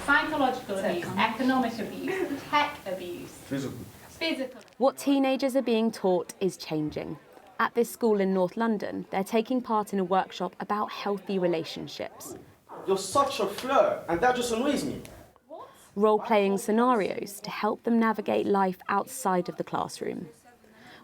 psychological abuse, economic abuse, tech abuse, physical. What teenagers are being taught is changing. At this school in North London, they're taking part in a workshop about healthy relationships. You're such a flirt, and that just annoys me. Role-playing scenarios to help them navigate life outside of the classroom.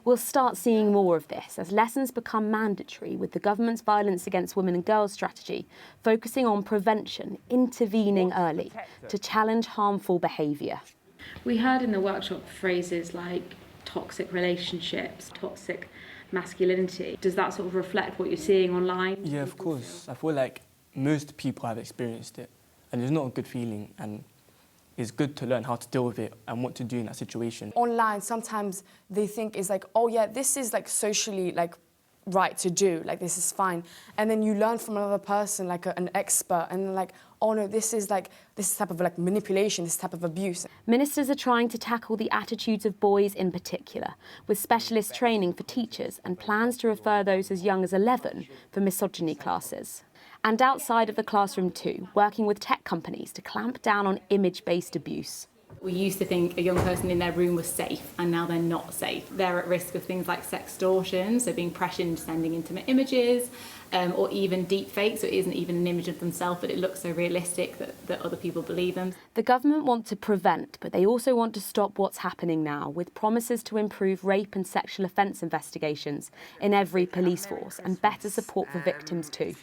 We'll start seeing more of this as lessons become mandatory, with the government's violence against women and girls strategy focusing on prevention, intervening early to challenge harmful behaviour. We heard in the workshop phrases like toxic relationships, toxic masculinity. Does that sort of reflect what you're seeing online? Yeah, of course. I feel like most people have experienced it, and it's not a good feeling, and it's good to learn how to deal with it and what to do in that situation. Online, sometimes they think is like, oh yeah, this is like socially like right to do, like this is fine. And then you learn from another person, like an expert, and they're like, oh no, this is type of like manipulation, this type of abuse. Ministers are trying to tackle the attitudes of boys in particular, with specialist training for teachers and plans to refer those as young as 11 for misogyny classes. And outside of the classroom too, working with tech companies to clamp down on image-based abuse. We used to think a young person in their room was safe, and now they're not safe. They're at risk of things like sextortion, so being pressured into sending intimate images, or even deep fakes, so it isn't even an image of themselves, but it looks so realistic that other people believe them. The government want to prevent, but they also want to stop what's happening now, with promises to improve rape and sexual offence investigations in every police force and better support for victims too.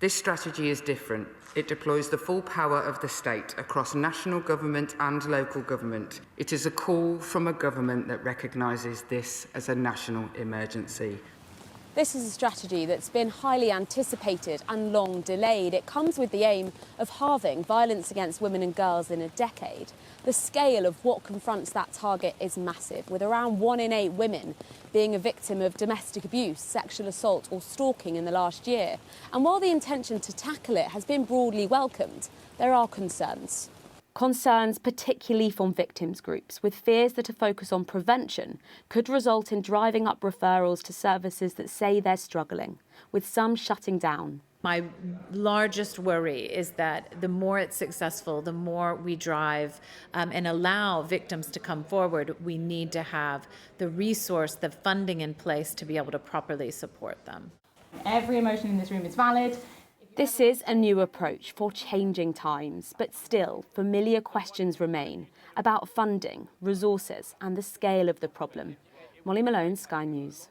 This strategy is different. It deploys the full power of the state across national government and local government. It is a call from a government that recognises this as a national emergency. This is a strategy that's been highly anticipated and long delayed. It comes with the aim of halving violence against women and girls in a decade. The scale of what confronts that target is massive, with around 1 in 8 women being a victim of domestic abuse, sexual assault or stalking in the last year. And while the intention to tackle it has been broadly welcomed, there are concerns. Concerns particularly from victims groups, with fears that a focus on prevention could result in driving up referrals to services that say they're struggling, with some shutting down. My largest worry is that the more it's successful, the more we drive and allow victims to come forward, we need to have the resource, the funding in place to be able to properly support them. Every emotion in this room is valid. This is a new approach for changing times, but still familiar questions remain about funding, resources and the scale of the problem. Mollie Malone, Sky News.